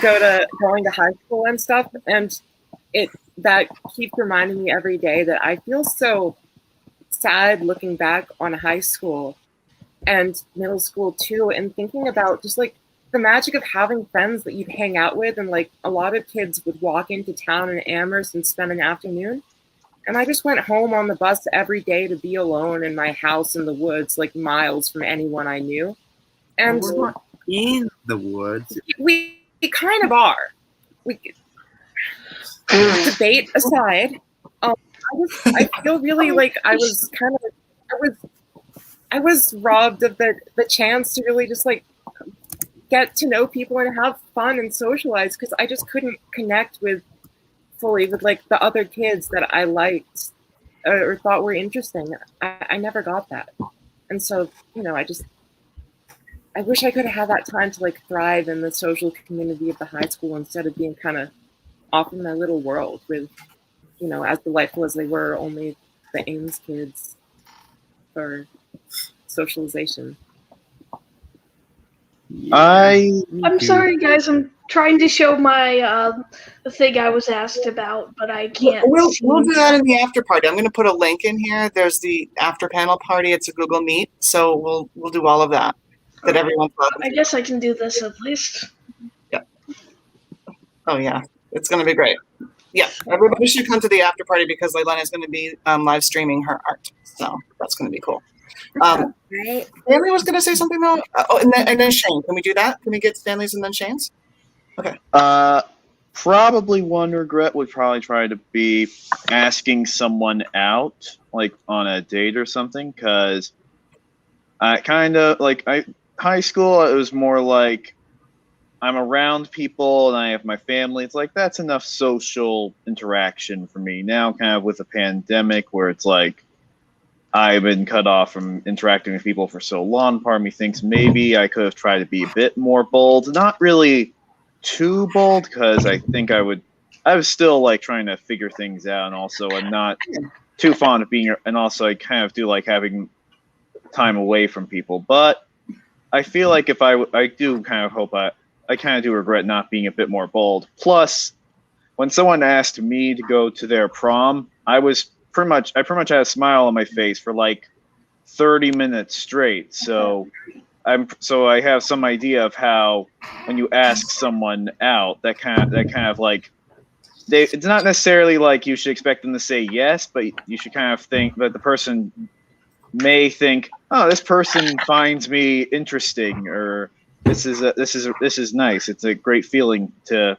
going to high school and stuff, and that keeps reminding me every day that I feel so sad looking back on high school and middle school too, and thinking about just like the magic of having friends that you'd hang out with. And like a lot of kids would walk into town in Amherst and spend an afternoon, and I just went home on the bus every day to be alone in my house in the woods, like miles from anyone I knew. And We're not in the woods. we kind of are. Debate aside, I feel really like I was robbed of the chance to really just like get to know people and have fun and socialize, because I just couldn't connect fully with like the other kids that I liked or thought were interesting. I never got that. And so, I wish I could have had that time to like thrive in the social community of the high school instead of being kind of off in my little world with, as delightful as they were, only the Ames kids for socialization. I'm sorry, guys. I'm trying to show my the thing I was asked about, but I can't. We'll do that in the after party. I'm going to put a link in here. There's the after panel party. It's a Google Meet, so we'll do all of that. That everyone's welcome. I guess I can do this at least. Yeah. Oh yeah, it's going to be great. Yeah, everybody should come to the after party because Leilani is going to be live streaming her art, so that's going to be cool. Right? Stanley was going to say something though. And then Shane. Can we do that? Can we get Stanley's and then Shane's? Okay. Probably one regret would probably try to be asking someone out, like on a date or something, because I kind of high school. It was more like I'm around people and I have my family. It's like that's enough social interaction for me. Now, kind of with the pandemic, where it's like I've been cut off from interacting with people for so long. Part of me thinks maybe I could have tried to be a bit more bold. Not really too bold, because I think I was still like trying to figure things out, and also I'm not too fond of being, and also I kind of do like having time away from people. But I feel like if I do kind of hope I kind of do regret not being a bit more bold. Plus, when someone asked me to go to their prom, I pretty much had a smile on my face for like 30 minutes straight. So I have some idea of how when you ask someone out, that kind of like it's not necessarily like you should expect them to say yes, but you should kind of think that the person may think, oh, this person finds me interesting, or this is nice. It's a great feeling. Yeah.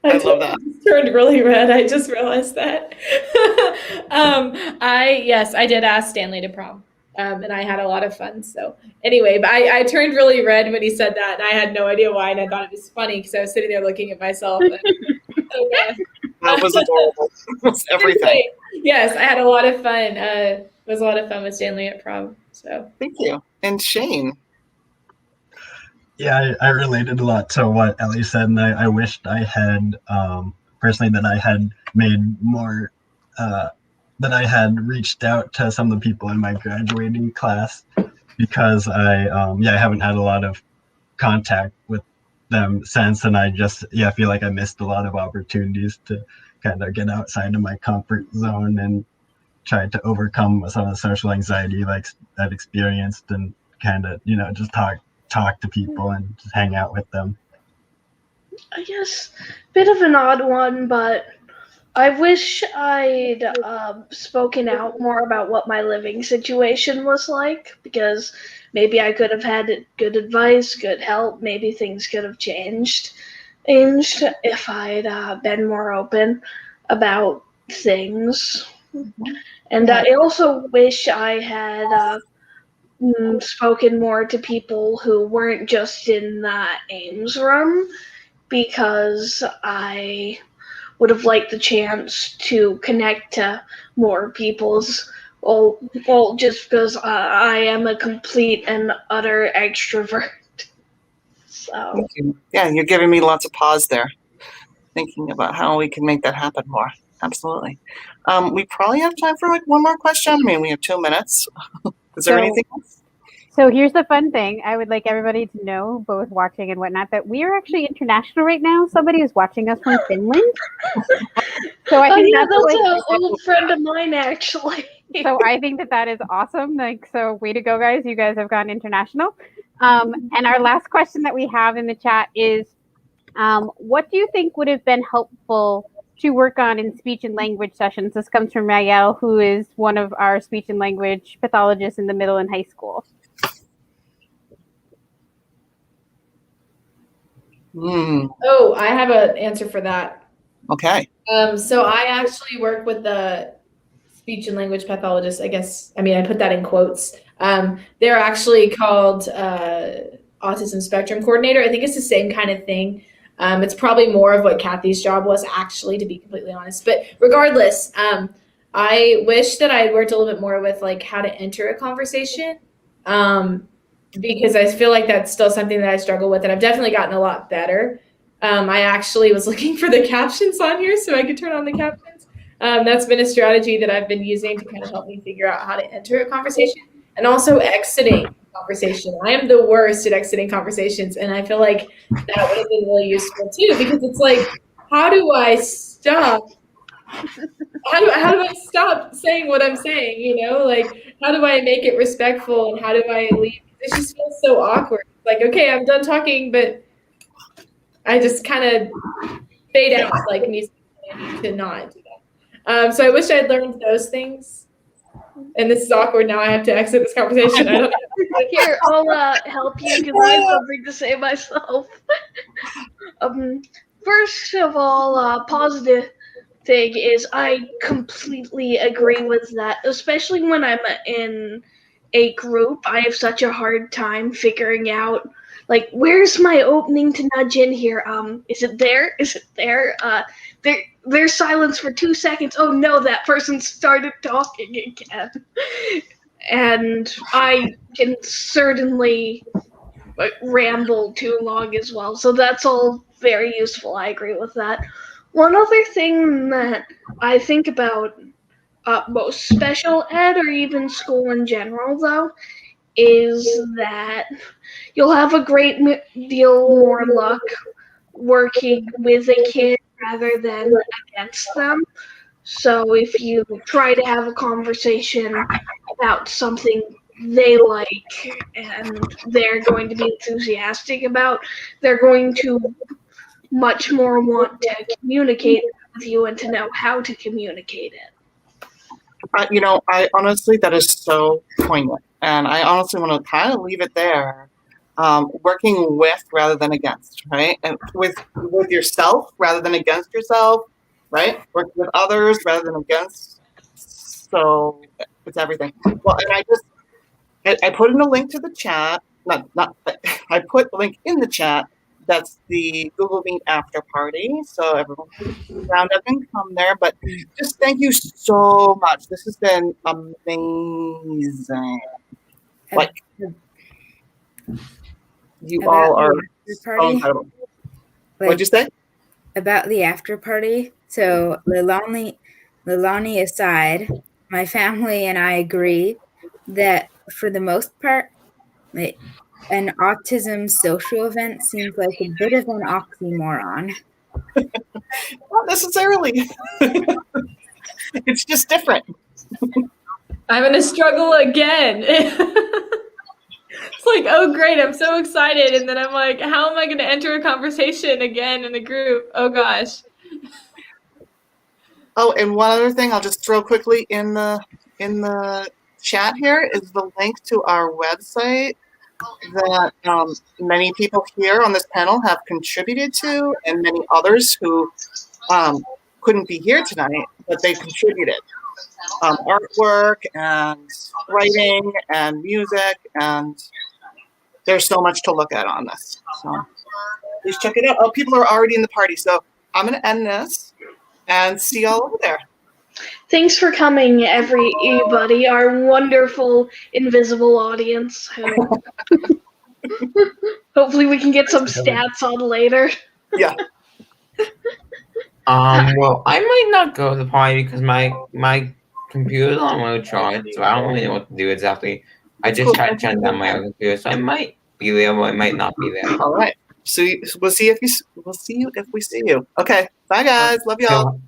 I love that. Turned really red. I just realized that. I did ask Stanley to prom, and I had a lot of fun. So anyway, but I turned really red when he said that, and I had no idea why, and I thought it was funny because I was sitting there looking at myself. And, That was adorable. It was everything. Yes, I had a lot of fun. It was a lot of fun with Stanley at prom. So Thank you. And Shane. Yeah, I related a lot to what Ellie said, and I wished I had, personally, that I had made more, that I had reached out to some of the people in my graduating class, because I haven't had a lot of contact with them since, and I feel like I missed a lot of opportunities to kind of get outside of my comfort zone and try to overcome some of the social anxiety like I've experienced, and kind of just talk to people and just hang out with them. I guess bit of an odd one, but I wish I'd spoken out more about what my living situation was like, because maybe I could have had good advice, good help. Maybe things could have changed if I'd been more open about things. And I also wish I had spoken more to people who weren't just in the Ames room, because I would have liked the chance to connect to more people's, well, just because I am a complete and utter extrovert. So. Thank you. Yeah, you're giving me lots of pause there, thinking about how we can make that happen more. Absolutely. We probably have time for like one more question. I mean, we have 2 minutes. Is there anything else? So here's the fun thing. I would like everybody to know, both watching and whatnot, that we are actually international right now. Somebody is watching us from Finland. So I think that's an old friend of mine, actually. So I think that is awesome. Like, so way to go, guys. You guys have gone international. And our last question that we have in the chat is, what do you think would have been helpful to work on in speech and language sessions? This comes from Rael, who is one of our speech and language pathologists in the middle and high school. Oh, I have an answer for that. Okay. So I actually work with the speech and language pathologist. I put that in quotes. They're actually called autism spectrum coordinator. I think it's the same kind of thing. It's probably more of what Kathy's job was, actually, to be completely honest. But regardless, I wish that I worked a little bit more with like how to enter a conversation. Because I feel like that's still something that I struggle with, and I've definitely gotten a lot better. I actually was looking for the captions on here so I could turn on the captions. That's been a strategy that I've been using to kind of help me figure out how to enter a conversation, and also exiting conversation. I am the worst at exiting conversations, and I feel like that would have been really useful too, because it's like, how do I stop? How do I stop saying what I'm saying? Like, how do I make it respectful, and how do I leave? It just feels so awkward. Like, okay, I'm done talking, but I just kind of fade out like music. I need to not do that. So I wish I'd learned those things And this is awkward now. I have to exit this conversation. I don't Here, I'll help you because I have something to say myself. First of all, positive thing is I completely agree with that, especially when I'm in a group. I have such a hard time figuring out, like, where's my opening to nudge in here? Is it there? Is it there? There's silence for 2 seconds. Oh no, that person started talking again. And I can certainly ramble too long as well. So that's all very useful. I agree with that. One other thing that I think about most special ed or even school in general, though, is that you'll have a great deal more luck working with a kid rather than against them. So if you try to have a conversation about something they like and they're going to be enthusiastic about, they're going to much more want to communicate with you and to know how to communicate it. I honestly, that is so poignant. And I honestly want to kind of leave it there. Working with rather than against, right? And with yourself rather than against yourself, right? Working with others rather than against. So it's everything. Well, and I put in a link to the chat. I put a link in the chat. That's the Google Meet after party. So everyone can round up and come there. But just thank you so much. This has been amazing. Like, you all are so incredible. What'd you say? About the after party. So Leilani aside, my family and I agree that for the most part, an autism social event seems like a bit of an oxymoron. Not necessarily. It's just different. I'm going to struggle again. It's like, oh, great, I'm so excited. And then I'm like, how am I going to enter a conversation again in a group? Oh, gosh. Oh, and one other thing I'll just throw quickly in the chat here is the link to our website that many people here on this panel have contributed to, and many others who couldn't be here tonight, but they contributed. Artwork and writing and music, and there's so much to look at on this. So please check it out. Oh, people are already in the party, so I'm going to end this and see y'all over there. Thanks for coming, everybody, our wonderful invisible audience. Hopefully we can get some stats on later. Yeah. Well, I might not go to the party because my computer's on low charge, so I don't really know what to do exactly. I just tried to turn down my other computer, so I might be there, but I might not be there. All right. So we'll see you if we see you. Okay. Bye, guys. Love y'all.